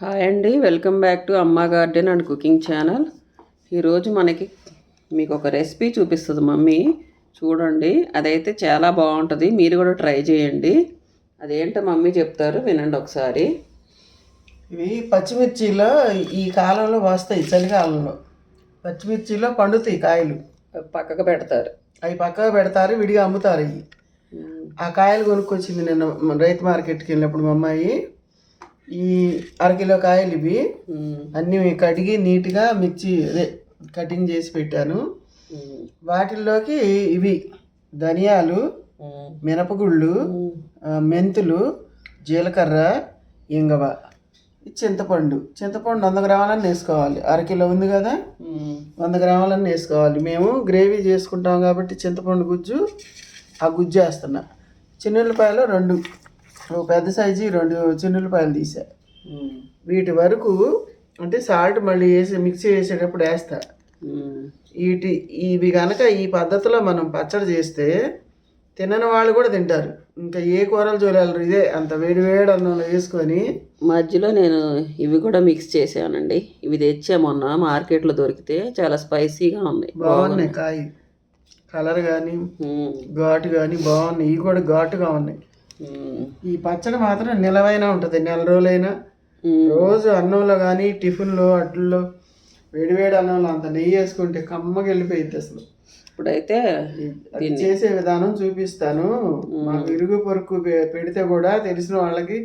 Hi అండి, welcome back to అమ్మ garden and cooking channel. ఈరోజు మీకు ఒక రెసిపీ చూపిస్తుంది మమ్మీ. చూడండి, అదైతే చాలా బాగుంటుంది. మీరు కూడా ట్రై చేయండి. అదేంటో మమ్మీ చెప్తారు, వినండి ఒకసారి. ఇవి పచ్చిమిర్చిలో ఈ కాలంలో వస్తాయి, చలికాలంలో పచ్చిమిర్చిలో పండుతాయి కాయలు. పక్కకు పెడతారు, అవి పక్కకు పెడతారు, విడిగా అమ్ముతారు. ఇవి ఆ కాయలు కొనుక్కొచ్చింది నిన్న రైతు మార్కెట్కి వెళ్ళినప్పుడు మా అమ్మాయి. ఈ అరకిలో కాయలు ఇవి అన్నీ కడిగి నీట్గా మిర్చి కటింగ్ చేసి పెట్టాను. వాటిల్లోకి ఇవి ధనియాలు, మినపగుళ్ళు, మెంతులు, జీలకర్ర, ఇంగవ, చింతపండు 100 గ్రాములని వేసుకోవాలి. అరకిలో ఉంది కదా, 100 గ్రాములని వేసుకోవాలి. మేము గ్రేవీ చేసుకుంటాం కాబట్టి చింతపండు గుజ్జు, ఆ గుజ్జు వేస్తున్నా. చిన్నుల్లిపాయలు 2 పెద్ద సైజు 2 చిన్నుల్లిపాయలు తీసా. వీటి వరకు అంటే సాల్ట్ మళ్ళీ వేసి మిక్సీ వేసేటప్పుడు వేస్తా. ఇవి కనుక ఈ పద్ధతిలో మనం పచ్చడి చేస్తే తినని వాళ్ళు కూడా తింటారు. ఇంకా ఏ కూరలు చూడాలి, ఇదే అంత వేడి వేడి అన్నంలో వేసుకొని. మధ్యలో నేను ఇవి కూడా మిక్స్ చేసానండి. ఇవి తెచ్చా మొన్న మార్కెట్లో దొరికితే, చాలా స్పైసీగా ఉన్నాయి, బాగున్నాయి. కాయ కలర్ కానీ ఘాటు కానీ బాగున్నాయి. ఇవి కూడా ఘాటుగా ఉన్నాయి. ఈ పచ్చడి మాత్రం నిలవైనా ఉంటుంది, నెల రోజులైనా. రోజు అన్నంలో కానీ టిఫిన్లో అట్లలో వేడివేడి అన్నంలో అంత నెయ్యి వేసుకుంటే కమ్మగా వెళ్ళిపోయింది అసలు. ఇప్పుడైతే చేసే విధానం చూపిస్తాను. మాకు ఇరుగు పొరుగు పెడితే కూడా తెలిసిన వాళ్ళకి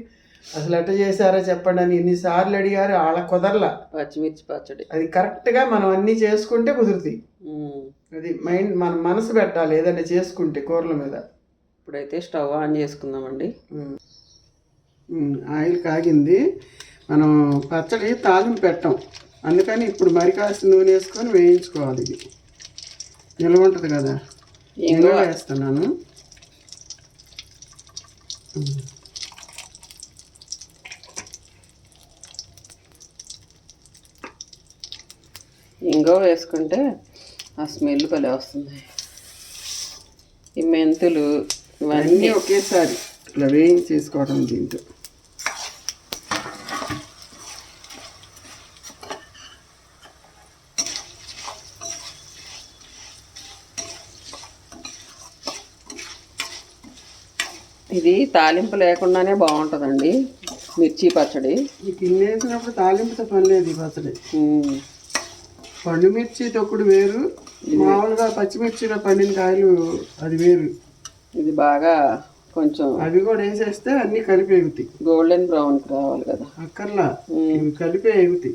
అసలు ఎట్ట చేశారో చెప్పండి అని ఎన్నిసార్లు అడిగారు. వాళ్ళకి కుదరలా పచ్చిమిర్చి పచ్చడి. అది కరెక్ట్గా మనం అన్నీ చేసుకుంటే కుదురుతాయి. అది మన మనసు పెట్టాలి ఏదైనా చేసుకుంటే కూరల మీద. ఇప్పుడైతే స్టవ్ ఆన్ చేసుకుందామండి. ఆయిల్ కాగింది. మనం పచ్చడి తాలింపు పెట్టాం, అందుకని ఇప్పుడు మరి కాస్త నూనె వేసుకొని వేయించుకోవాలి. ఇది నిల్వ ఉంటుంది కదా, ఇంగువ వేస్తున్నాను. ఇంగువ వేసుకుంటే ఆ స్మెల్ భలే వస్తుంది. ఈ మెంతులు ఇవన్నీ ఒకేసారి ఇట్లా వేయించేసుకోవడం. దీంతో ఇది తాలింపు లేకుండానే బాగుంటుందండి మిర్చి పచ్చడి. ఈ కింద వేసినప్పుడు తాలింపుతో పని లేదు. ఈ పచ్చడి పండు మిర్చి తొక్కుడు వేరు, మామూలుగా పచ్చిమిర్చిలో పండిన కాయలు అది వేరు. ఇది బాగా కొంచెం అవి కూడా వేసేస్తే అన్నీ కలిపి ఎగుతాయి. గోల్డెన్ బ్రౌన్కి రావాలి కదా, అక్కర్లా. ఇవి కలిపే ఎగుతాయి.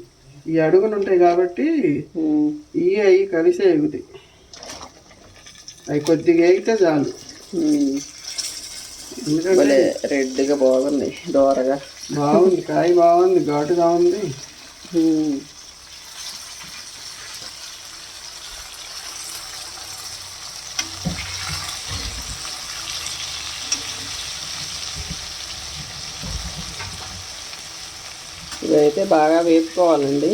ఈ అడుగులు ఉంటాయి కాబట్టి అవి కలిసే ఎగుతాయి. అవి కొద్దిగా ఎగితే చాలు. ఎందుకంటే రెడ్గా బాగుంది, దోరగా బాగుంది. కాయ బాగుంది, ఘాటుగా ఉంది. ఇదైతే బాగా వేపుకోవాలండి,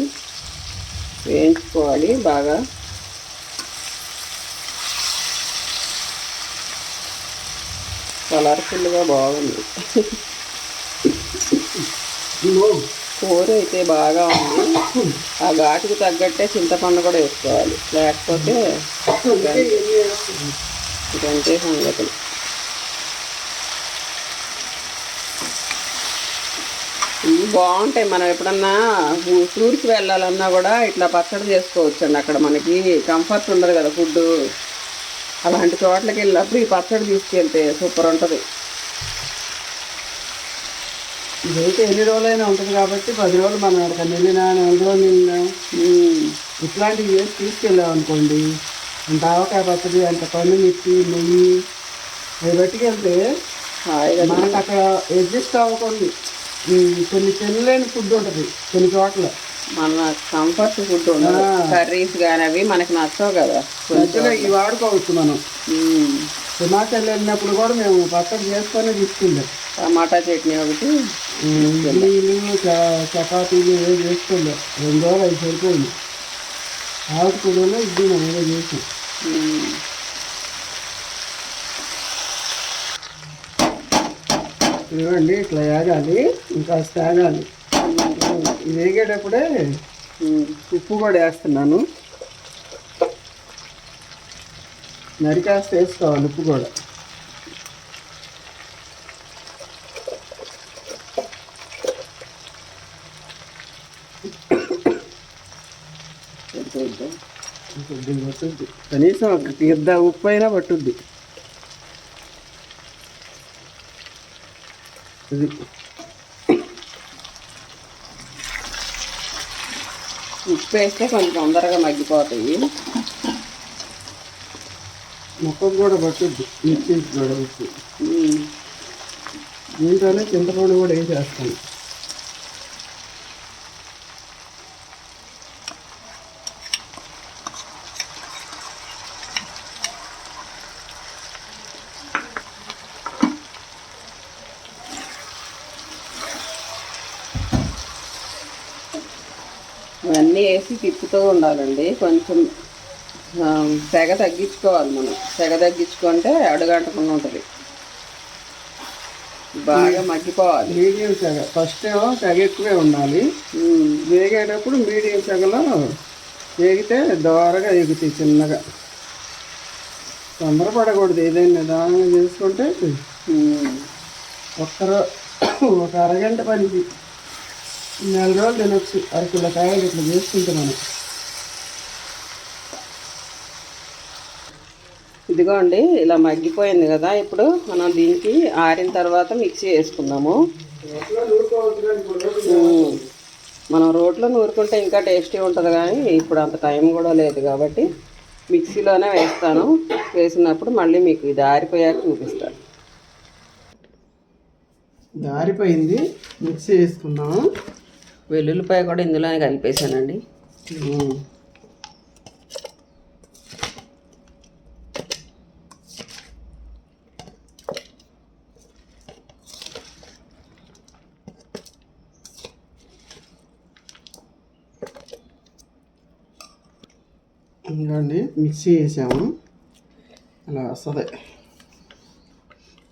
వేయించుకోవాలి బాగా. కలర్ఫుల్గా బాగుంది. కూర అయితే బాగా ఉంది. ఆ ఘాటుకు తగ్గట్టే చింతపండు కూడా వేసుకోవాలి, లేకపోతే ఇదంతే సంగతులు. ఇవి బాగుంటాయి. మనం ఎప్పుడన్నా టూర్కి వెళ్ళాలన్నా కూడా ఇట్లా పచ్చడి చేసుకోవచ్చు అండి. అక్కడ మనకి కంఫర్ట్ ఉండదు కదా ఫుడ్, అలాంటి చోట్లకి వెళ్ళినప్పుడు ఈ పచ్చడి తీసుకెళ్తే సూపర్ ఉంటుంది. ఇదైతే ఎన్ని రోజులైనా ఉంటుంది కాబట్టి 10 రోజులు మనం అక్కడ వెళ్ళినా 4 రోజులు వెళ్ళినా ఇట్లాంటివి చేసి తీసుకెళ్ళాం అనుకోండి, అంత ఆవకాయ పచ్చడి, అంత పండు మిర్చి, నెయ్యి అవి పట్టుకెళ్తే మనకు అక్కడ అడ్జస్ట్ అవ్వకండి. కొన్ని తినలేని ఫుడ్ ఉంటుంది కొన్ని చోట్ల. మన కంఫర్ట్ ఫుడ్ ఉండదు, కర్రీస్ కానీ అవి మనకి నచ్చవు కదా. మంచిగా ఇవి వాడుకోవచ్చు మనం. హిమాచల్ వెళ్ళినప్పుడు కూడా మేము పచ్చడి చేసుకొని తీసుకుందాం. టమాటా చట్నీ ఒకటి, నీళ్ళు, చపాతీలు ఏదో చేసుకుందాం. 2 రోజులు అవి సరిపోయింది. ఆకుకూరలో ఇది మనం ఏదో చేసాం. ఇవ్వండి, ఇట్లా ఏగాలి, ఇంకా తాగాలి. వేగేటప్పుడే ఉప్పు కూడా వేస్తున్నాను. మరి కాస్త వేసుకోవాలి ఉప్పు కూడా. కొద్దిగా పట్టుద్ది, కనీసం ఒక తీర్థ ఉప్పు అయినా పట్టుద్ది. ఇది ఉప్పు వేస్తే కొంచెం తొందరగా మగ్గిపోతాయి. ముక్కకు కూడా పట్టుద్ది, మిర్చికి కూడా ఉప్పు. దీంట్లోనే చింతపండు కూడా వేసేస్తాను. ఇవన్నీ వేసి తిప్పుతూ ఉండాలండి. కొంచెం సెగ తగ్గించుకోవాలి మనం. సెగ తగ్గించుకుంటే అడుగంటకుండా ఉంటుంది. బాగా మగ్గిపోవాలి. మీడియం సెగ, ఫస్ట్ ఏమో సెగ ఎక్కువే ఉండాలి. వేగేటప్పుడు మీడియం సెగలో వేగితే దోరగా ఎగుతాయి చిన్నగా. తొందరపడకూడదు, ఏదైనా నిదానంగా చేసుకుంటే ఒక అరగంట పనికి 4 రోజులు తినొచ్చు. అరకిలో కాయలు ఇట్లా చేసుకుంటే మనం. ఇదిగోండి ఇలా మగ్గిపోయింది కదా. ఇప్పుడు మనం దీనికి ఆరిన తర్వాత మిక్సీ వేసుకుందాము. మనం రోట్లో నూరుకుంటే ఇంకా టేస్టీ ఉంటుంది, కానీ ఇప్పుడు అంత టైం కూడా లేదు కాబట్టి మిక్సీలోనే వేస్తాను. వేసినప్పుడు మళ్ళీ మీకు ఇది ఆరిపోయాక చూపిస్తాను. ఆరిపోయింది, మిక్సీ వేసుకుందాము. వెల్లుల్లిపాయ కూడా ఇందులోనే కలిపేసానండి. ఇంకోండి మిక్సీ వేసాము, అలా వస్తుంది.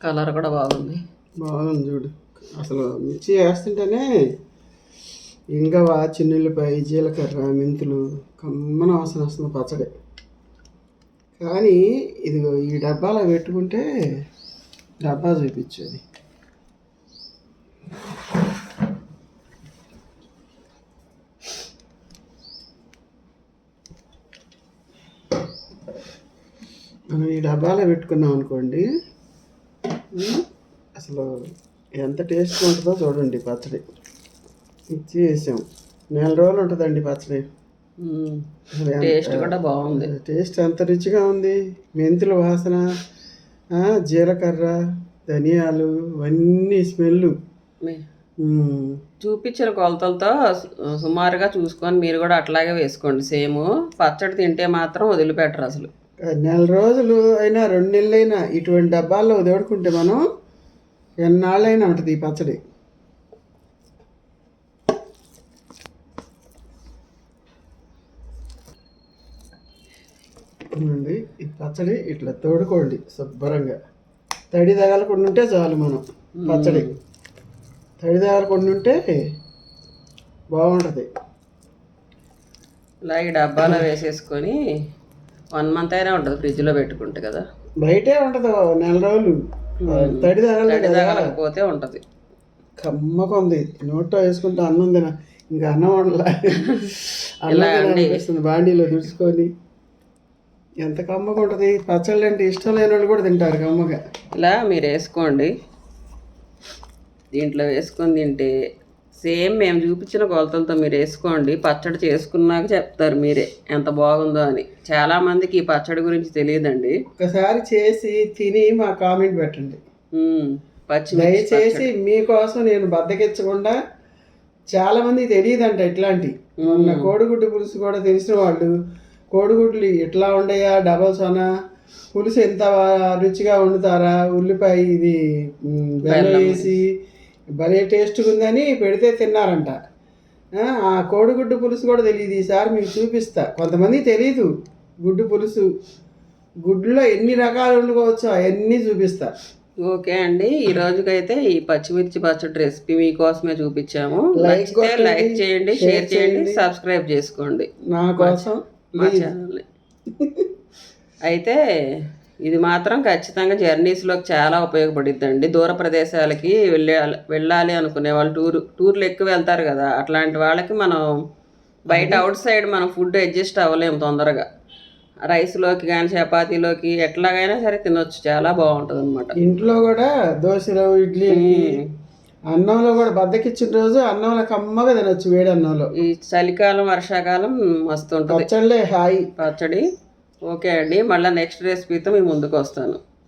కలర్ కూడా బాగుంది. చూడు, అసలు మిర్చి వేస్తుంటేనే ఇంగవ, చిన్నుల్లిపాయ, జీలకర్ర, మెంతులు కమ్మన వాసన వస్తుంది పచ్చడి. కానీ ఇదిగో ఈ డబ్బాలో పెట్టుకుంటే డబ్బా చూపించేది. మనం ఈ డబ్బాలో పెట్టుకున్నాం అనుకోండి, అసలు ఎంత టేస్ట్ ఉంటుందో చూడండి. పచ్చడి మిర్చి వేసాం, 4 రోజులు ఉంటుందండి పచ్చడి. టేస్ట్ కూడా బాగుంది. టేస్ట్ ఎంత రుచిగా ఉంది. మెంతుల వాసన, జీలకర్ర, ధనియాలు, ఇవన్నీ స్మెల్. చూపించిన కొలతలతో సుమారుగా చూసుకొని మీరు కూడా అట్లాగే వేసుకోండి. సేమ్ పచ్చడి తింటే మాత్రం వదిలిపెట్టరు అసలు. 4 రోజులు అయినా 2 నెలలు అయినా ఇటువంటి డబ్బాల్లో వదిలేడుకుంటే మనం ఎన్నాళ్ళైనా ఉంటుంది ఈ పచ్చడి. ఈ పచ్చడి ఇట్లా తోడుకోండి శుభ్రంగా. తడి తగలకుండా ఉంటే చాలు. మనం పచ్చడి తడి తగలకుండా ఉంటే బాగుంటుంది. ఇలా ఈ డబ్బాలో వేసేసుకొని 1 మంత్ అయినా ఉంటుంది ఫ్రిడ్జ్లో పెట్టుకుంటే కదా. బయటే ఉంటుంది 4 రోజులు. తడి తగలకపోతే ఉంటుంది. కమ్మకుంది. నోట్లో వేసుకుంటే అన్నం తిన, ఇంకా అన్నం వండలా అనిపిస్తుంది. బాండీలో తుడుచుకొని ఎంత కమ్మగా ఉంటుంది. పచ్చళ్ళు అంటే ఇష్టం లేని వాళ్ళు కూడా తింటారు కమ్మగా. ఇలా మీరు వేసుకోండి. దీంట్లో వేసుకొని తింటే సేమ్ మేము చూపించిన కొలతలతో మీరు వేసుకోండి. పచ్చడి చేసుకున్నాక చెప్తారు మీరే ఎంత బాగుందో అని. చాలామందికి ఈ పచ్చడి గురించి తెలియదండి. ఒకసారి చేసి తిని మా కామెంట్ పెట్టండి. దయచేసి మీకోసం నేను బద్దకిచ్చకుండా, చాలామందికి తెలియదంట ఇట్లాంటి. మొన్న కోడిగుడ్డు పులుసు కూడా తెలిసిన వాళ్ళు, కోడిగుడ్లు ఎట్లా ఉండయా, డబల్ సోనా పులుసు ఎంత రుచిగా వండుతారా, ఉల్లిపాయ ఇది బెల్లం వేసి భలే టేస్ట్గా ఉందని పెడితే తిన్నారంట. ఆ కోడిగుడ్డు పులుసు కూడా తెలియదు. ఈసారి మీకు చూపిస్తా. కొంతమంది తెలీదు గుడ్డు పులుసు, గుడ్డులో ఎన్ని రకాలు వండుకోవచ్చో అవన్నీ చూపిస్తా. ఓకే అండి, ఈ రోజుకైతే ఈ పచ్చిమిర్చి పచ్చడి రెసిపీ మీకోసమే చూపించాము. నచ్చితే లైక్ చేయండి, షేర్ చేయండి, సబ్స్క్రైబ్ చేసుకోండి నా కోసం మా ఛానల్ని. అయితే ఇది మాత్రం ఖచ్చితంగా జర్నీస్లోకి చాలా ఉపయోగపడుద్దండి. దూర ప్రదేశాలకి వెళ్ళాలి అనుకునే వాళ్ళు టూర్లు ఎక్కువ వెళ్తారు కదా, అట్లాంటి వాళ్ళకి మనం బయట అవుట్ సైడ్ మనం ఫుడ్ అడ్జస్ట్ అవ్వలేము తొందరగా. రైస్లోకి కానీ చపాతీలోకి ఎట్లాగైనా సరే తినొచ్చు, చాలా బాగుంటుంది అనమాట. ఇంట్లో కూడా దోశలు ఇడ్లీ అన్నంలో కూడా బద్దకిచ్చిన రోజు అన్నంలో కమ్మగా తినొచ్చు, వేడి అన్నంలో. ఈ చలికాలం వర్షాకాలం మస్తు ఉంటుంది పచ్చళ్ళే హాయి. పచ్చడి. ఓకే అండి, మళ్ళీ నెక్స్ట్ రెసిపీతో మీ ముందుకు వస్తాను.